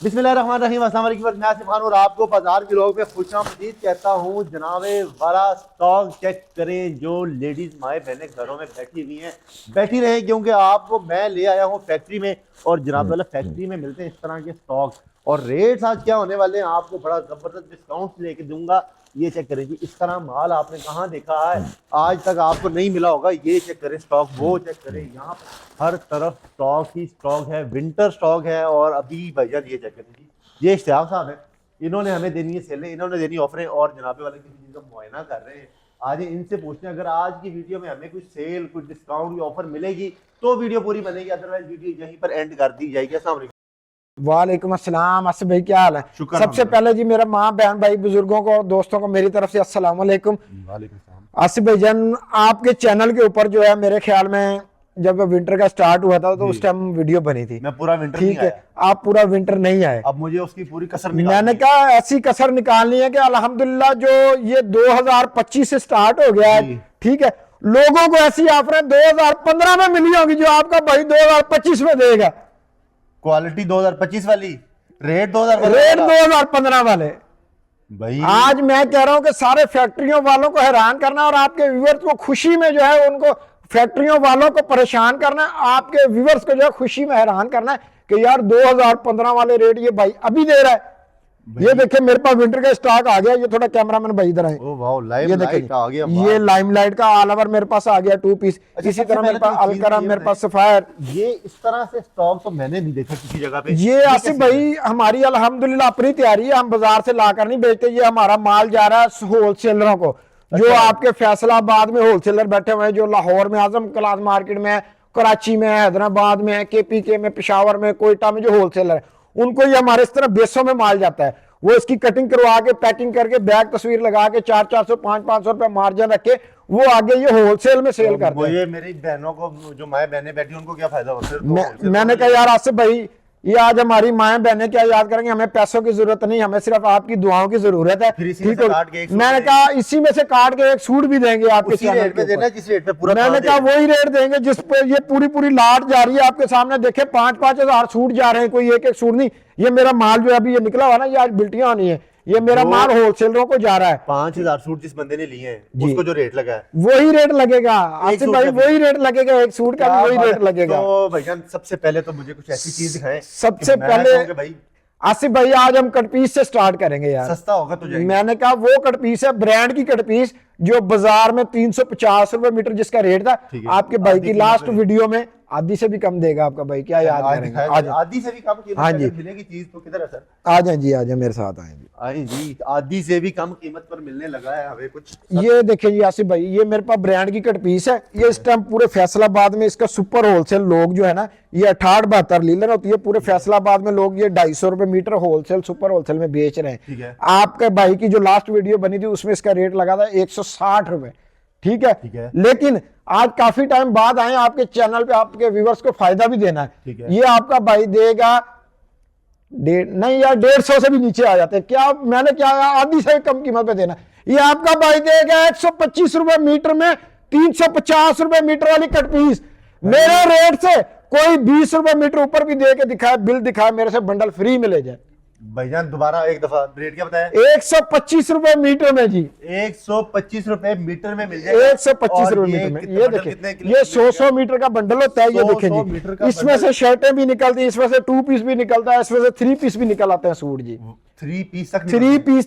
बिस्मिल्लाहिर्रहमानिर्रहीम, अस्सलाम वालेकुम। मैं आसिफ खान और आपको बाजार के लोग में खुशामदीद कहता हूँ। जनाबे वाला स्टॉक चेक करें। जो लेडीज माए बहनें घरों में बैठी हुई हैं, बैठी रहें, क्योंकि आपको मैं ले आया हूँ फैक्ट्री में। और जनाब वाला फैक्ट्री में मिलते हैं इस तरह के स्टॉक और रेट्स। आज क्या होने वाले हैं, आपको बड़ा जबरदस्त डिस्काउंट लेके दूंगा। ये चेक करें जी, इस तरह माल आपने कहाँ देखा है, आज तक आपको नहीं मिला होगा। ये चेक करें स्टॉक, वो चेक करें, यहाँ पर हर तरफ स्टॉक ही स्टॉक है, विंटर स्टॉक है। और अभी भैया ये चेक करें जी, ये इश्तियाक साहब है, इन्होंने हमें देनी है सेलें, इन्होंने देनी ऑफरें और जनाबे वाले किसी चीज़ का मुआयना कर रहे हैं। आज इनसे पूछते हैं अगर आज की वीडियो में हमें कुछ सेल, कुछ डिस्काउंट या ऑफर मिलेगी तो वीडियो पूरी बनेगी, अदरवाइज वीडियो यहीं पर एंड कर दी जाएगी। अस्सलाम वालेकुम। वालेकुम अस्सलाम। आसिफ भाई क्या हाल है? सबसे पहले जी मेरा माँ बहन भाई बुजुर्गों को दोस्तों को मेरी तरफ से अस्सलाम वालेकुम। आसिफ भाई जान, आपके चैनल के ऊपर जो है मेरे ख्याल में जब विंटर का स्टार्ट हुआ था तो उस टाइम वीडियो बनी थी। मैं पूरा विंटर ठीक है, आप पूरा विंटर नहीं आए। अब मुझे उसकी पूरी कसर मैंने कहा ऐसी कसर निकालनी है कि अल्हम्दुलिल्लाह जो ये 2025 से स्टार्ट हो गया है, ठीक है, लोगों को ऐसी ऑफरें 2015 में मिली होगी जो आपका भाई 2025 में देगा। क्वालिटी 2025 वाली, रेट 2015 वाले। भाई आज मैं कह रहा हूं कि सारे फैक्ट्रियों वालों को हैरान करना और आपके व्यूअर्स को खुशी में जो है उनको, फैक्ट्रियों वालों को परेशान करना, आपके व्यूअर्स को जो है खुशी में हैरान करना है कि यार 2015 वाले रेट ये भाई अभी दे रहा है। ये देखिए मेरे पास विंटर का स्टॉक आ गया। ये थोड़ा कैमरामैन भाई इधर आए। ये देखिए आ गया, ये लाइमलाइट का ऑल ओवर मेरे पास आ गया 2 पीस। इसी तरह मेरे पास अलकरा, मेरे पास सफायर। ये इस तरह से स्टॉक तो मैंने नहीं देखा किसी जगह पे। ये आसिफ भाई हमारी अल्हम्दुलिल्लाह अपनी तैयारी है, हम बाजार से लाकर नहीं बेचते। ये हमारा माल जा रहा है होलसेलरों को, जो आपके फैसलाबाद में होलसेलर बैठे हुए हैं, जो लाहौर में आजम क्लास मार्केट में है, कराची में है, हैदराबाद में है, KPK में, पेशावर में, कोयटा में जो होलसेलर है, उनको ये हमारे इस तरह बेसों में माल जाता है। वो इसकी कटिंग करवा के, पैकिंग करके, बैग तस्वीर लगा के 400-400, 500-500 रुपए मार्जिन रख के वो आगे ये होलसेल में सेल करते हैं। ये मेरी बहनों को, जो माए बहनें बैठी उनको क्या फायदा होता है? मैंने कहा यार आसिफ भाई, ये आज हमारी माएं बहनें क्या याद करेंगे, हमें पैसों की जरूरत नहीं, हमें सिर्फ आपकी दुआओं की जरूरत है। ठीक है, मैंने कहा इसी में से काट के एक सूट भी देंगे आपके चैनल पे देना, जिस रेट पे पूरा। मैंने कहा वही रेट देंगे जिस पे ये पूरी लाट जा रही है आपके सामने। देखे 5-5 हजार सूट जा रहे हैं, कोई एक एक सूट नहीं। ये मेरा माल जो अभी ये निकला हुआ ना, ये आज बिल्टियां होनी है, ये मेरा माल होलसेलरों को जा रहा है। 5000 सूट जिस बंदे ने लिए हैं उसको जो रेट लगा है वही रेट लगेगा आसिफ भाई, वही रेट लगेगा, एक सूट का वही रेट लगेगा। तो भैया सबसे पहले तो मुझे कुछ ऐसी चीज दिखाएं। सबसे पहले भाई आसिफ भाई आज हम कटपीस से स्टार्ट करेंगे यार, सस्ता होगा तो जाएंगे। मैंने कहा वो कटपीस है, ब्रांड की कटपीस, जो बाजार में 350 रुपए मीटर जिसका रेट था, आपके भाई की लास्ट वीडियो में आधी से भी कम देगा आपका भाई। क्या याद करेंगे? आधी से भी कम कीमत हाँ जी मिलेगी चीज तो किधर है सर? आ जाए जी, आ जाए मेरे साथ आए जी। आए जी, आधी से भी कम कीमत पर मिलने लगा है हमें कुछ। ये देखिए जी आसिफ भाई, ये मेरे पास ब्रांड की कटपीस है। ये इस टाइम पूरे फैसलाबाद में इसका सुपर होलसेल लोग जो है ना, ये 68-72 लीलर होती है, पूरे फैसलाबाद में लोग ये 250 रुपए मीटर होलसेल, सुपर होलसेल में बेच रहे हैं। आपके भाई की जो लास्ट वीडियो बनी थी उसमें इसका रेट लगा था 160 रुपए। ठीक है, लेकिन आज काफी टाइम बाद आए आपके चैनल पे, आपके व्यूअर्स को फायदा भी देना है। ये आपका भाई देगा नहीं यार 150 से भी नीचे आ जाते हैं। क्या मैंने क्या आधी से कम कीमत पे देना, ये आपका भाई देगा 125 रुपए मीटर में 350 रुपए मीटर वाली कटपीस। मेरे रेट से कोई 20 रुपए मीटर ऊपर भी दे के दिखाए, बिल दिखाए, मेरे से बंडल फ्री में ले जाए। भाईजान दोबारा एक दफा रेट क्या बताया? 125 रुपए मीटर में जी, 125 रुपए मीटर में मिल जाएगा। 125 रुपए मीटर में। ये देखिए ये 100 मीटर का बंडल होता है। ये देखिए जी, इसमें से शर्टें भी निकलती है, इसमें से 2 पीस भी निकलता है, इसमें से 3 पीस भी निकल आते हैं सूट जी। 3 पीस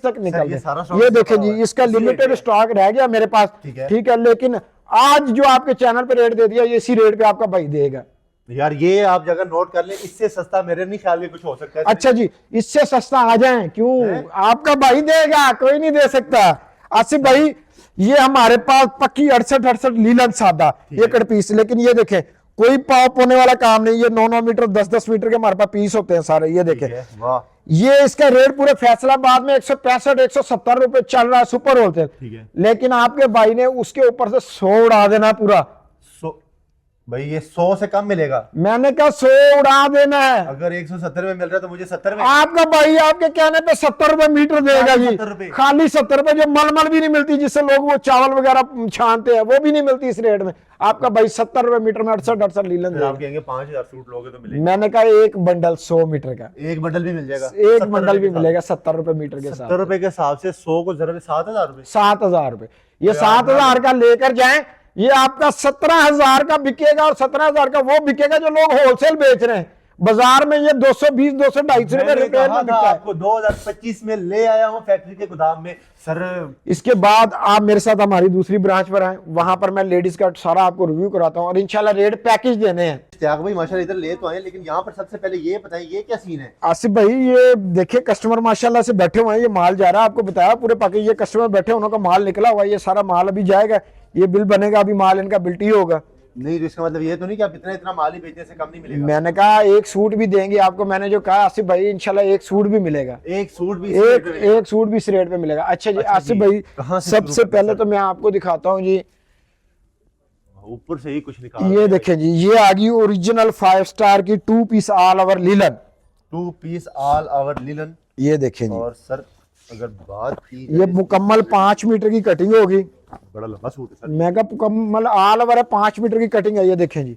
तक निकलते हैं। ये देखिए जी, इसका लिमिटेड स्टॉक रह गया मेरे पास। ठीक है, लेकिन आज जो आपके चैनल पे रेट दे दिया, ये इसी रेट पे आपका भाई देगा यार। ये आप जगह नोट कर लें, इससे सस्ता मेरे नहीं ख्याल में कुछ हो सकता है। अच्छा जी, इससे सस्ता आ जाए क्यों? आपका भाई देगा, कोई नहीं दे सकता। आसिफ भाई ये हमारे पास पक्की 68 लीलन सादा ये कटपीस, लेकिन ये देखें कोई पॉप होने वाला काम नहीं। ये 9-9 मीटर 10-10 मीटर के हमारे पास पीस होते हैं सारे। ये देखें, ये इसका रेट पूरे फैसलाबाद में 165-170 रुपए चल रहा है सुपर होलसेल, लेकिन आपके भाई ने उसके ऊपर से 100 उड़ा देना पूरा। भाई ये 100 से कम मिलेगा। मैंने कहा 100 उड़ा देना है। अगर 170 में मिल रहा है तो मुझे 70 में। आपका भाई आपके कहने पे 70 रुपए मीटर देगा खाली जी, 70 रुपए। खाली 70 रुपए। जो मलमल भी नहीं मिलती, जिससे लोग वो चावल वगैरह छानते हैं, वो भी नहीं मिलती इस रेट में। आपका भाई 70 रुपए मीटर में 68 लीलन फिर आप देगा। कहेंगे 5000 सूट लोगे तो मिलेगा। मैंने कहा एक बंडल 100 मीटर का, एक बंडल भी मिल जाएगा, एक 70 बंडल रुपए भी के साथ। मिलेगा 70 रुपए मीटर के साथ। 70 रुपए के हिसाब से 100 को जरा 7000 रुपए। 7000 रुपए। ये यार, 7000 का लेकर जाएं, ये आपका 17000 का बिकेगा, और 17000 का वो बिकेगा जो लोग होलसेल बेच रहे हैं। बाजार में ये 220 250 रुपए मैंने रिटेल कहा में था बिकता है। आपको 2025 में ले आया हूं फैक्ट्री के गोदाम में सर। इसके बाद आप मेरे साथ हमारी दूसरी ब्रांच पर आए, वहां पर मैं लेडीज का सारा आपको रिव्यू कराता हूँ, और इंशाल्लाह रेट पैकेज देने हैं। इश्तियाक भाई माशाल्लाह इधर ले तो आए, लेकिन यहाँ पर सबसे पहले ये बताएं ये क्या सीन है। आसिफ भाई ये देखिए कस्टमर माशाल्लाह से बैठे हुए हैं, ये माल जा रहा है, आपको बताया पूरे पैकेज। ये कस्टमर बैठे, उनका माल निकला हुआ है, ये सारा माल अभी जाएगा, ये बिल बनेगा, अभी माल इनका बिल्टी होगा। नहीं तो इसका मतलब ये तो नहीं कि आप इतना इतना माल ही बेचने से कम नहीं मिलेगा। मैंने कहा एक सूट भी देंगे आपको, मैंने जो कहा आसिफ भाई इंशाल्लाह एक सूट भी मिलेगा, एक सूट भी इस रेट में मिलेगा। एक सूट भी इस रेट पे मिलेगा। अच्छा जी अच्छा आसिफ जी, भाई कहाँ से सबसे शुरू करते पहले हैं तो मैं आपको दिखाता हूँ जी, ऊपर से ही कुछ निकाल ये देखें जी, ये आ गई ओरिजिनल 5 स्टार की 2 piece all over linen. 2 piece all over linen. ये देखें जी, और सर अगर बात की ये मुकम्मल 5 मीटर की कटिंग होगी। बड़ा लंबा सूट है सर। मेगा मुकम्मल ऑल ओवर है, 5 मीटर की कटिंग है, ये देखें जी।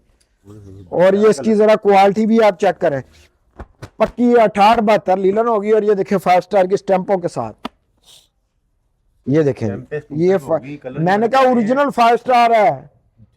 और ये इसकी जरा क्वालिटी भी आप चेक करें, पक्की 68-72 लीलन होगी। और ये देखें 5 स्टार की स्टैंपों के साथ, ये देखें ये मैंने कहा ओरिजिनल 5 स्टार है।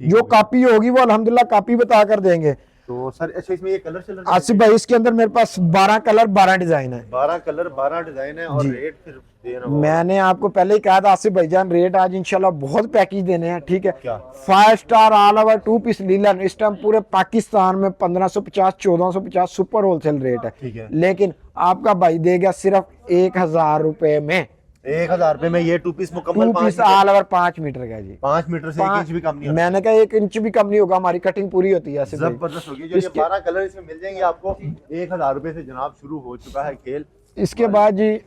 जो कॉपी होगी वो अल्हम्दुलिल्लाह कॉपी बता कर देंगे। तो सर अच्छा इसमें ये कलर चल रहा है। आसिफ भाई इसके अंदर मेरे पास 12 कलर 12 डिजाइन है। 12 कलर 12 डिजाइन है। और जी। रेट फिर देना होगा। मैंने आपको पहले ही कहा था आसिफ भाईजान रेट आज इंशाल्लाह बहुत पैकेज देने हैं, ठीक है। क्या? 5 star all over 2 piece linen इस टाइम पूरे पाकिस्तान में 1550 1450 सुपर होलसेल रेट ठीक है। है, लेकिन आपका भाई देगा सिर्फ 1000 रुपए में 1000 रुपए में ये 2 पीस मुकम्मल 2 पीस ऑल ओवर 5 मीटर का जी। 5 मीटर से 1 इंच भी कम नहीं होगा। मैंने कहा 1 इंच भी कम नहीं होगा, हमारी कटिंग पूरी होती है आसिफ भाई। जबरदस्त होगी। जो ये 12 कलर इसमें मिल जाएंगे आपको 1000 रुपए से जनाब शुरू हो चुका है खेल। इसके बाद जी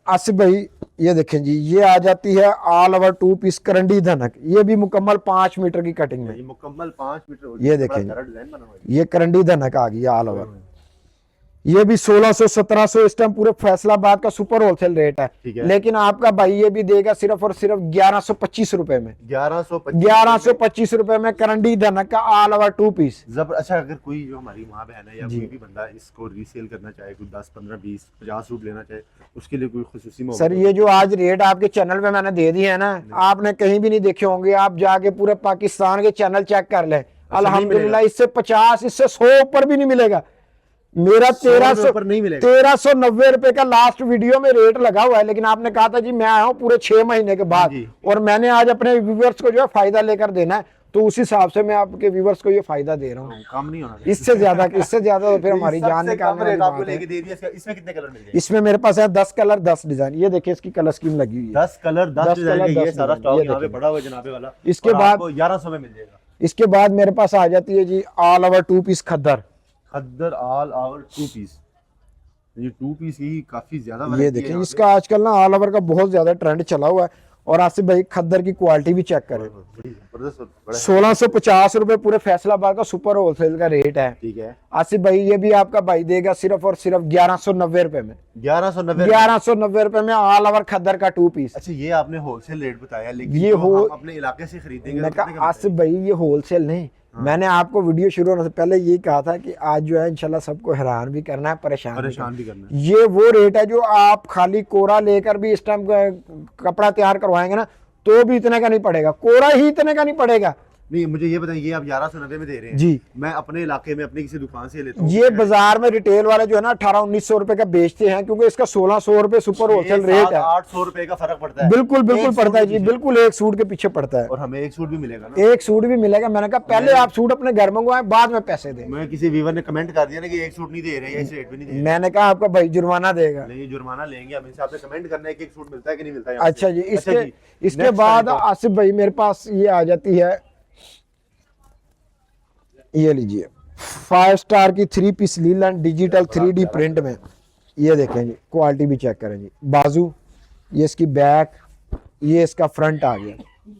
आसिफ भाई ये देखें जी, ये आ जाती है ऑल ओवर 2 पीस करंडी धनक, ये भी मुकम्मल 5 मीटर की कटिंग में। ये मुकम्मल 5 मीटर हो ये देखें बड़ा डिजाइन बना हुआ है। ये करंडी धनक आ गई ऑल ओवर, ये भी 1600 1700 इस टाइम पूरे फैसलाबाद का सुपर होलसेल रेट ठीक है, है। लेकिन आपका भाई ये भी देगा सिर्फ और सिर्फ 1125 रुपए में। 1125 रुपए में करंडी धनक का ऑल ओवर 2 पीस। अच्छा अगर कोई जो हमारी माँ बहन है या कोई भी बंदा इसको रीसेल करना चाहे, कोई 10 15 20 50 सूट लेना चाहे, उसके लिए कोई खुसूसी मौका सर ये जो आज रेट आपके चैनल पे मैंने दे दिए है ना, आपने कहीं भी नहीं देखे होंगे। आप जाके पूरे पाकिस्तान के चैनल चेक कर लें, अल्हम्दुलिल्लाह इससे 50 इससे 100 ऊपर भी नहीं मिलेगा। मेरा 1390 रुपए का लास्ट वीडियो में रेट लगा हुआ है, लेकिन आपने कहा था जी मैं आया हूँ पूरे 6 महीने के बाद, और मैंने आज अपने व्यूवर्स को जो है फायदा लेकर देना है, तो उस हिसाब से मैं आपके व्यूवर्स को ये फायदा दे रहा हूँ। कम नहीं होना। इससे ज्यादा तो फिर हमारी जान निकालने आपको लेके दे दिया। इसमें कितने कलर मिल जाएंगे? इसमें मेरे पास है 10 कलर 10 डिजाइन। ये देखिए इसकी कलर स्कीम लगी हुई है, 10 कलर 10 डिजाइन का ये सारा स्टॉक यहाँ पे देखिए। पड़ा हुआ है जनाबे वाला। इसके और बाद आपको 1100 में मिल जाएगा। इसके बाद मेरे पास आ जाती है जी ऑल ओवर 2 पीस खद्दर। खद्दर ऑल ओवर 2 पीस। ये 2 पीस ही काफी ज्यादा ये वैरायटी है देखें यहाँ इसका आजकल ना ऑल ओवर का बहुत ज्यादा ट्रेंड चला हुआ है। और आसिफ भाई खद्दर की क्वालिटी भी चेक करें, पे। बड़ी जबरदस्त और बड़ा 1650 रुपए पूरे फैसलाबाद का सुपर होलसेल का रेट है। ठीक है। आसिफ भाई ये भी आपका भाई देगा सिर्फ और सिर्फ 1190 रुपए में। 1190 रुपए में ऑल ओवर खद्दर का 2 पीस। अच्छा ये आपने होलसेल रेट बताया, लेकिन ये जो हो- हम अपने इलाके से खरीदेंगे मैं तो कितने कहा का आसिफ भाई ये होलसेल नहीं, मैंने आपको वीडियो शुरू होने से पहले यही कहा था कि आज जो है इंशाल्लाह सबको हैरान भी करना है, परेशान भी करना है। ये वो रेट है जो आप खाली कोरा लेकर भी इस टाइम कपड़ा तैयार करवाएंगे ना तो भी इतने का नहीं पड़ेगा, कोरा ही इतने का नहीं पड़ेगा। नहीं मुझे ये बताइए, ये आप 1190 में दे रहे हैं जी। मैं अपने इलाके में अपनी किसी दुकान से लेता हूँ, ये बाजार में रिटेल वाले जो है ना 1800-1900 रुपए का बेचते हैं, क्योंकि इसका 1600 रुपए सुपर होलसेल रेट है। 800 रुपए का फर्क पड़ता है। बिल्कुल एक पड़ता है सूट जी, के बिल्कुल एक सूट के पीछे पड़ता है। और हमें एक सूट भी मिलेगा ना। एक सूट भी मिलेगा। मैंने कहा पहले आप सूट अपने घर मंगवाएं, बाद में पैसे दें। मैं किसी व्यूअर ने कमेंट कर दिया ना कि एक सूट नहीं दे रहे हैं, इस रेट पे नहीं दे रहे। मैंने कहा आपका भाई जुर्माना देगा। नहीं जुर्माना लेंगे हम इनसे, आपसे कमेंट करना है कि एक सूट मिलता है कि नहीं मिलता है। अच्छा जी, इसके बाद आसिफ भाई मेरे पास ये आ जाती है, ये लीजिए 5 स्टार की 3 piece linen digital 3D print में। ये देखें जी, क्वालिटी भी चेक करें जी। बाजू, ये इसकी बैक, ये इसका फ्रंट आ गया।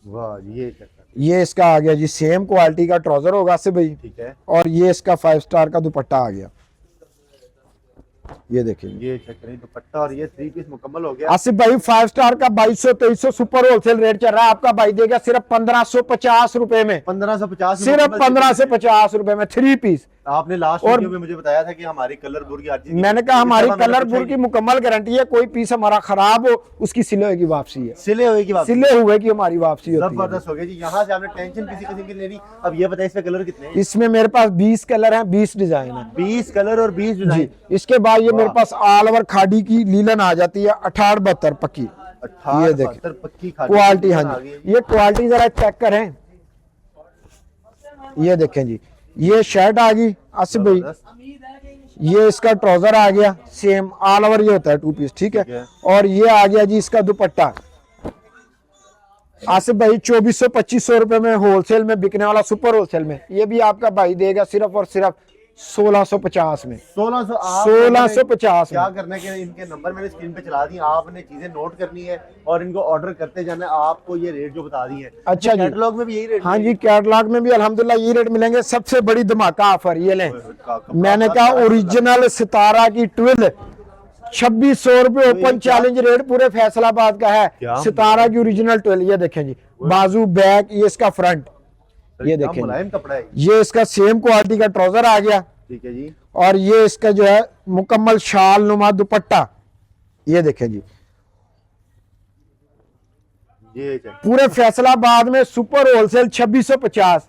वाह ये चक्कर ये इसका आ गया जी सेम क्वालिटी का ट्राउजर होगा आसिफ भाई, ठीक है, और ये इसका 5 स्टार का दुपट्टा आ गया। ये देखिए ये चेक करें दुपट्टा, और ये 3 पीस मुकम्मल हो गया। आसिफ भाई 5 स्टार का 2200-2300 सुपर होलसेल रेट चल रहा है, आपका भाई देगा सिर्फ 1550 रुपए में, 1550, सिर्फ 1550 रुपए में 3 पीस। आपने लास्ट और वीडियो में मुझे बताया था कि हमारी कलरपुर की हर चीज, मैंने कहा हमारी इस दफा मैंने कलरपुर की मुकम्मल गारंटी है, कोई पीस हमारा खराब हो उसकी सिले हुए की वापसी है, सिले हुए की बात, सिले हुए की हमारी वापसी होती है। जबरदस्त हो गया जी। यहाँ से आपने टेंशन किसी किस्म की नहीं ली। अब ये बताइए इसमें कलर कितने हैं? इसमें मेरे पास 20 कलर हैं, 20 डिजाइन है 20 कलर और 20 जी। डिजाइन। इसके बाद ये मेरे पास ऑल ओवर खाड़ी की लीलन आ जाती है 68-72 पक्की, ये 18 देखिए 72 पक्की खाड़ी क्वालिटी। हाँ आ जी, गई। ये क्वालिटी जरा चेक करें, ये देखें जी, ये शर्ट आ गई आसिफ भाई, जबरदस्त। ये इसका ट्राउजर आ गया सेम ऑल ओवर, ये होता है 2 पीस, ठीक ठीक है। है। और ये आ गया जी इसका दुपट्टा आसिफ भाई 2400-2500 रुपए में होलसेल में बिकने वाला सुपर होलसेल में, ये भी आपका भाई देगा सिर्फ और सिर्फ 1650 में, 1600। 1650 क्या में। करना है कि इनके नंबर मैंने स्क्रीन पे चला दिए, आपने चीजें नोट करनी है और इनको ऑर्डर करते जाना है। आपको ये रेट जो बता दिए हैं, अच्छा जी, कैटलॉग में भी यही रेट? हाँ जी, कैटलॉग में भी अल्हम्दुलिल्लाह ये रेट मिलेंगे। सबसे बड़ी धमाका ऑफर ये लें, मैंने कहा ओरिजिनल सितारा की ट्विल 2600 रुपए ओपन चैलेंज रेट पूरे फैसलाबाद का क्या? है, सितारा की ओरिजिनल ट्विल। ये देखें जी, बाजू बैक, ये इसका फ्रंट, ये देखें मुलायम कपड़ा है। ये इसका सेम क्वालिटी का ट्राउजर आ गया, ठीक है जी। और ये इसका जो है मुकम्मल शाल नुमा दुपट्टा, ये देखें जी। ये चेक, पूरे फैसलाबाद में सुपर होलसेल 2650।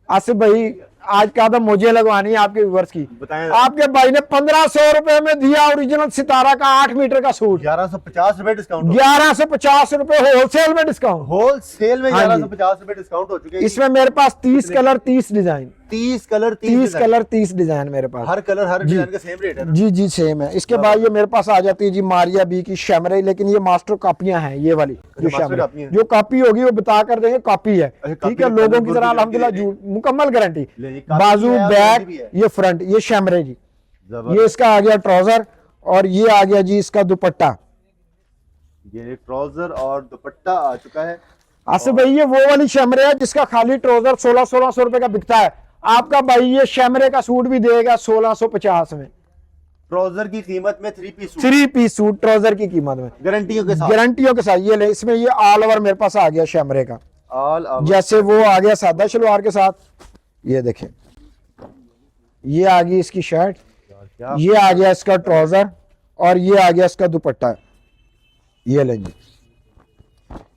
आसिफ भाई आज का तो मुझे लगवानी है आपके व्यूअर्स की, बताएं। आपके भाई ने 1500 रुपए में दिया ओरिजिनल सितारा का 8 मीटर का सूट, 1150 रुपए डिस्काउंट। 1150 रुपए होलसेल में डिस्काउंट, होलसेल में हाँ जी। 1150 रुपए डिस्काउंट हो चुके हैं। इसमें मेरे पास 30 colour 30 design, 30 colour 30 colour 30 design मेरे पास, हर कलर हर डिजाइन का सेम रेट है ना? जी जी सेम है। इसके बाद ये मेरे पास आ जाती है जी मारिया बी की शैमरे, लेकिन ये मास्टर कॉपियां हैं, ये वाली जो मास्टर शैमरे, कॉपी है। जो कॉपी होगी वो बता कर देंगे कॉपी है, अच्छा, कॉपी ठीक है। है, लोगों कलर की तरह बोर्ड अल्हम्दुलिल्लाह भी झूठ मुकम्मल गारंटी, ले जी, कॉपी बाजू है और बैक, गारंटी भी है। ये फ्रंट, ये शैमरे जी, जबरदस्त। ये इसका आ गया ट्राउजर, और ये आ गया जी इसका दुपट्टा। ये ट्राउजर और दुपट्टा आ चुका है। आसिफ भाई ये वो वाली शैमरे है जिसका खाली ट्राउजर 1600 रुपए का बिकता है, आपका भाई ये शैमरे का सूट भी देगा 1650 में, ट्राउजर की कीमत में 3 पीस 3 पीस सूट ट्राउजर की कीमत में, गारंटियों के साथ, गारंटियों के साथ। ये ले, इसमें ये ऑल ओवर मेरे पास आ गया शैमरे का, ऑल ओवर। जैसे वो आ गया सादा शलवार के साथ, ये देखें, ये आ गई इसकी शर्ट, क्या ये आ गया इसका ट्राउजर, और ये आ गया इसका दुपट्टा, ये लेंगे,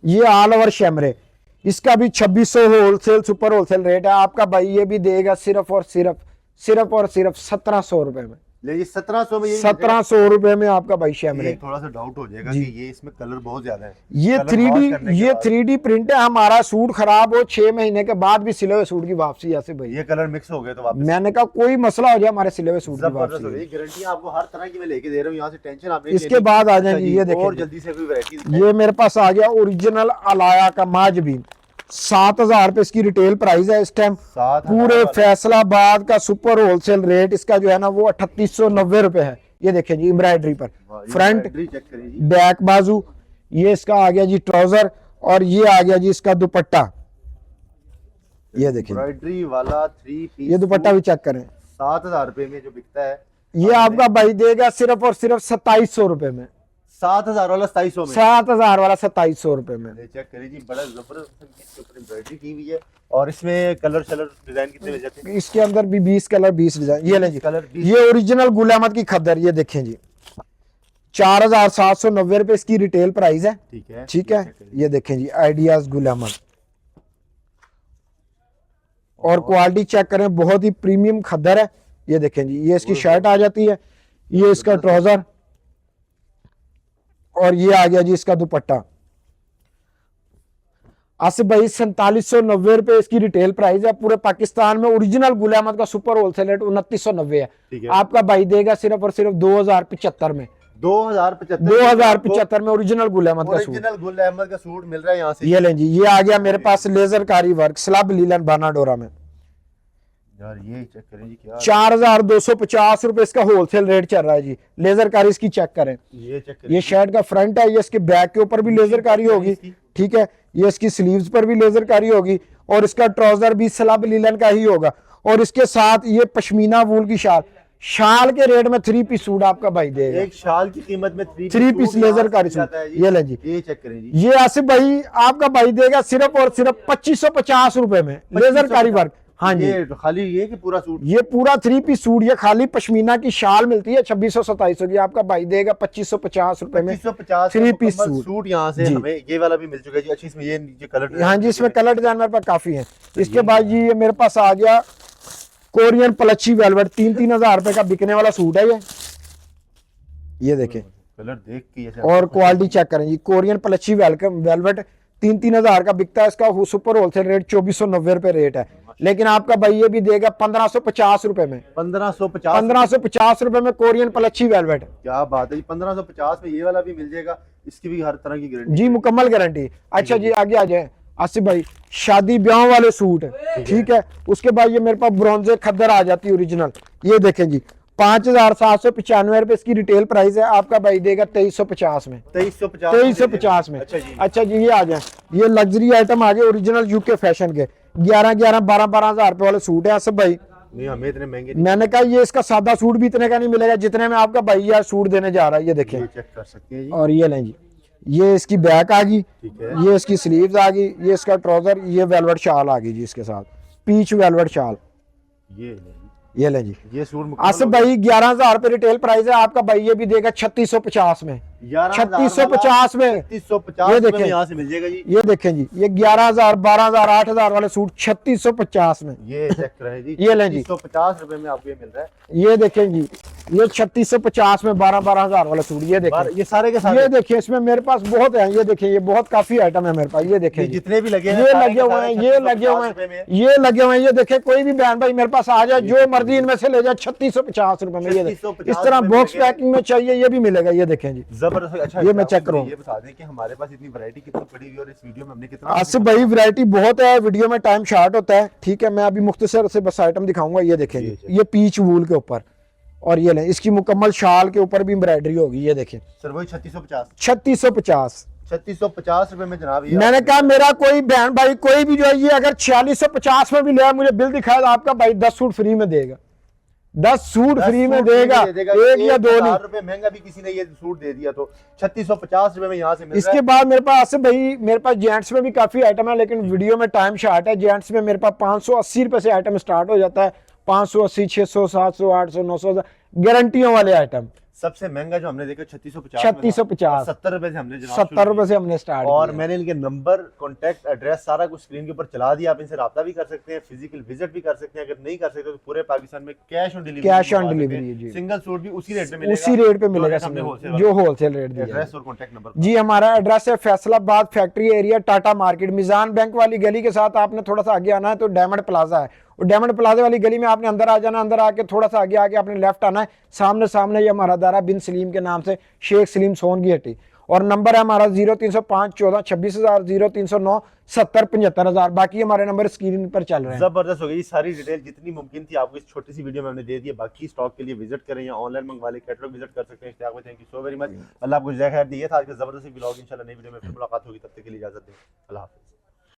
ये ऑल ओवर शैमरे, इसका भी 2600 होलसेल सुपर होलसेल रेट है, आपका भाई ये भी देगा सिर्फ और सिर्फ 1700 रुपए में, ले जी 1700 में। ये 1700 रुपए में आपका भाई शैमरे। थोड़ा सा डाउट हो जाएगा कि ये इसमें कलर बहुत ज्यादा है। ये कलर 3D वॉश करने के ये बाद 3D प्रिंट है, हमारा सूट खराब हो 6 महीने के बाद भी सिले हुए सूट की वापसी ऐसे भाई। ये कलर मिक्स हो गए तो वापस मैंने कहा कोई मसला हो जाए हमारे सिले हुए सूट की जबरदस्त हो वापसी। गई। गारंटी आपको हर तरह की मैं लेके दे रहा हूँ, यहाँ से टेंशन आपने इसके बाद आ जाएंगे, ये देखें और जल्दी से कोई वैरायटी। ये मेरे पास आ गया ओरिजिनल अलाया का माजबीन, 7000 रुपए इसकी रिटेल प्राइस है इस टाइम, 7,000 पूरे फैसलाबाद का सुपर होलसेल रेट इसका जो है ना वो 3890 रुपए है। ये देखें जी एम्ब्रॉयडरी पर, फ्रंट चेक करिए जी। बैक बाजू, ये इसका आ गया जी ट्राउजर, और ये आ गया जी इसका दुपट्टा, ये देखें एम्ब्रॉयडरी वाला 3 पीस, ये दुपट्टा भी चेक करें, 7000 रुपए में जो बिकता है, ये आपका भाई देगा सिर्फ और सिर्फ 2700 रुपए में, 7000 वाला 2700 में। 7000 वाला 2700 रुपए में। ये चेक करिए जी, बड़ा जबरदस्त एम्ब्रॉयडरी की हुई है। और इसमें कलर शलर डिजाइन कितने मिल जाते हैं? इसके अंदर भी 20 कलर 20 डिजाइन, ये लें जी, कलर 20। ये ओरिजिनल गुल अहमद की खद्दर, ये देखें जी 4790 रुपए इसकी रिटेल प्राइस है, ठीक है, ठीक है। ये देखें जी आइडियाज गुल अहमद, और क्वालिटी चेक करें, बहुत ही प्रीमियम खद्दर है। ये देखें जी, ये इसकी शर्ट आ जाती है, ये इसका ट्राउजर, और ये आ गया जी इसका दुपट्टा। आसिफ भाई 4790 रुपए इसकी रिटेल प्राइस है, पूरे पाकिस्तान में ओरिजिनल गुल अहमद का सुपर होलसेल रेट 2990 ठीक है, है। आपका भाई देगा सिर्फ और सिर्फ 2075 में, 2075 में ओरिजिनल गुल अहमद का सूट। ओरिजिनल गुल अहमद का सूट मिल रहा है यहाँ से। ये लें जी, ये आ गया मेरे पास लेजर कारी वर्क स्लब लीलन बाना डोरा में, यार ये चेक करें जी, क्या 4250 रुपए इसका होलसेल रेट चल रहा है जी। लेजर कारी इसकी चेक करें, ये चेक करें। ये शर्ट का फ्रंट है, ये इसके बैक के ऊपर भी लेजर कारी होगी, ठीक है। ये इसकी स्लीव्स पर भी लेजर कारी होगी और इसका ट्राउजर भी स्लब लिलन का ही होगा। और इसके साथ ये पश्मीना वूल की शाल, शाल के रेट में 3 पीस सूट आपका भाई देगा। एक शाल की कीमत में 3 पीस लेजर कारी सूट, ये ले जी। ये चेक करें जी, ये आसिफ भाई आपका भाई देगा सिर्फ और सिर्फ 2550 रुपए में लेजर कारी वर्क। हाँ जी, ये खाली ये कि पूरा सूट, ये पूरा 3 पीस सूट, ये खाली पश्मीना की शाल मिलती है 2627 की, आपका भाई देगा 2550 रुपए में 2550 3 पीस सूट। सूट यहाँ से जी। हमें ये वाला भी मिल चुका है जी। अच्छी इसमें ये कलर, हाँ जी, इसमें कलर डिजाइन मेरे पास काफी है। इसके बाद जी ये मेरे पास आ गया कोरियन पलच्छी वेलवेट, 3-3 हजार रुपए का बिकने वाला सूट है ये देखें, कलर देख के ऐसे और क्वालिटी चेक करें जी। कोरियन पलच्छी वेलवेट 3-3 हजार का बिकता है, इसका सुपर होलसेल रेट 2490 रुपए रेट है, लेकिन आपका भाई ये भी देगा 1550 रुपए में। 1550 रुपए में कोरियन पलच्छी वेलवेट, क्या बात है जी। 1550 में ये वाला भी मिल जाएगा, इसकी भी हर तरह की गारंटी जी, मुकम्मल गारंटी। अच्छा जी, आगे आ जाए आसिफ भाई, शादी ब्याह वाले सूट, ठीक है। उसके बाद ये मेरे पास ब्रॉन्जे खद्दर आ जाती है ओरिजिनल, ये देखें जी, 5795 रुपए इसकी रिटेल प्राइस है, आपका भाई देगा 2350 में। 2350 में। अच्छा जी, ये आ जाए, ये लग्जरी आइटम आ गए ओरिजिनल यूके फैशन के, 11-12 हजार रुपए वाले सूट है आसिफ भाई। नहीं, हमें इतने महंगे मैंने कहा ये इसका सादा सूट भी इतने का नहीं मिलेगा जितने में आपका भाई यार सूट देने जा रहा है, ये देखें, चेक कर सकते हैं जी। और ये लें जी, ये इसकी बैक आ गई, ठीक है। ये इसकी स्लीव्स आ गई, ये इसका ट्राउजर, ये वेलवेट शाल आ गई जी इसके साथ, पीच वेलवेट शाल, ये लें जी। ये सूट आसिफ भाई 11,000 रुपए रिटेल प्राइस है, आपका भाई ये भी देगा 3650 में। 3650 में 3650 ये देखें, यहाँ से मिल जाएगा जी। ये देखें जी, ये 11,000, 12,000, 8,000 वाले सूट 3650 में। ये चेक करें जी, ये लें जी, 3650 रुपए में आपको ये मिल रहा है। ये देखें जी, ये 3650 में 12-12 हजार वाला सूट, ये देखें, ये सारे के सारे, ये देखिए, इसमें मेरे पास बहुत है, ये देखिए, ये बहुत काफी आइटम है मेरे पास, ये देखें जी, जितने भी लगे हैं, ये लगे हुए हैं, ये लगे हुए हैं, ये लगे हुए हैं, ये देखे, कोई भी बहन भाई मेरे पास आ जाए, जो मर्जी इनमें से ले जाए 3650 रुपए में। ये इस तरह बॉक्स पैकिंग में चाहिए, ये भी मिलेगा, ये देखें जी, जबरदस्त। अच्छा, ये मैं चेक करूँ, ये बता दें कि हमारे पास इतनी वैरायटी कितनी पड़ी हुई है और इस वीडियो में हमने कितना। आसिफ भाई वैरायटी बहुत है, वीडियो में टाइम शॉर्ट होता है, ठीक है। मैं अभी मुख्तसर से बस आइटम दिखाऊंगा, ये देखें जी, ये पीच वूल के ऊपर, और ये लें, इसकी मुकम्मल शाल के ऊपर भी एम्ब्रॉयडरी होगी, ये देखें, सर वही 3650 3650 रुपए में जनाब। मैंने कहा मेरा कोई बहन भाई कोई भी जो है, ये अगर 4650 में भी ले मुझे बिल दिखाया, तो आपका भाई 10 सूट फ्री में देगा, 10 सूट फ्री में देगा, एक या दो नहीं। रुपए महंगा भी किसी ने ये सूट दे दिया तो 3650 रुपए में यहाँ से मिल रहा है। इसके बाद मेरे पास आसिफ भाई, मेरे पास जेंट्स में भी काफी आइटम है, लेकिन वीडियो में टाइम शॉर्ट है। जेंट्स में मेरे पास 580 रुपए से आइटम स्टार्ट हो जाता है, 580, 600, 700, 800, 900 गारंटियों वाले आइटम। सबसे महंगा जो हमने देखा 3650, 70 रुपए से हमने 70 रुपए से हमने स्टार्ट किया। और मैंने इनके नंबर, कॉन्टैक्ट एड्रेस सारा कुछ स्क्रीन के ऊपर चला दिया, आप इनसे राब्ता भी कर सकते हैं, फिजिकल विजिट भी कर सकते हैं। अगर नहीं कर सकते तो पूरे पाकिस्तान में cash on delivery, single suit भी उसी रेट में मिलेगा, उसी रेट पे मिलेगा जो होलसेल रेट दिया। एड्रेस और कॉन्टैक्ट नंबर जी, हमारा एड्रेस है Faisalabad factory area, Tata market, Meezan bank वाली गली के साथ आपने थोड़ा सा आगे आना है तो डायमंड प्लाजा है, और डायमंड प्लाजा वाली गली में आपने अंदर आ जाना, अंदर आके थोड़ा सा आगे आके आपने लेफ्ट आना है, सामने ये हमारा दारा बिन सलीम के नाम से शेख सलीम सोन की हट्टी, और नंबर है हमारा 0305 14 26,000, 0309 70 75,000। बाकी हमारे नंबर स्क्रीन पर चल रहे हैं। जबरदस्त हो गई सारी डिटेल जितनी मुमकिन थी आपको इस छोटी सी वीडियो में हमने दे दी है। बाकी स्टॉक के लिए विजिट करें या ऑनलाइन मंगवा लें, कैटलॉग विजिट कर सकते हैं। Thank you so very much. अल्लाह आपको जज़ाक खैर दी है। आज का जबरदस्त व्लॉग, इंशाल्लाह नई वीडियो में फिर मुलाकात होगी, तब तक के लिए इजाजत दें। अल्लाह हाफिज़।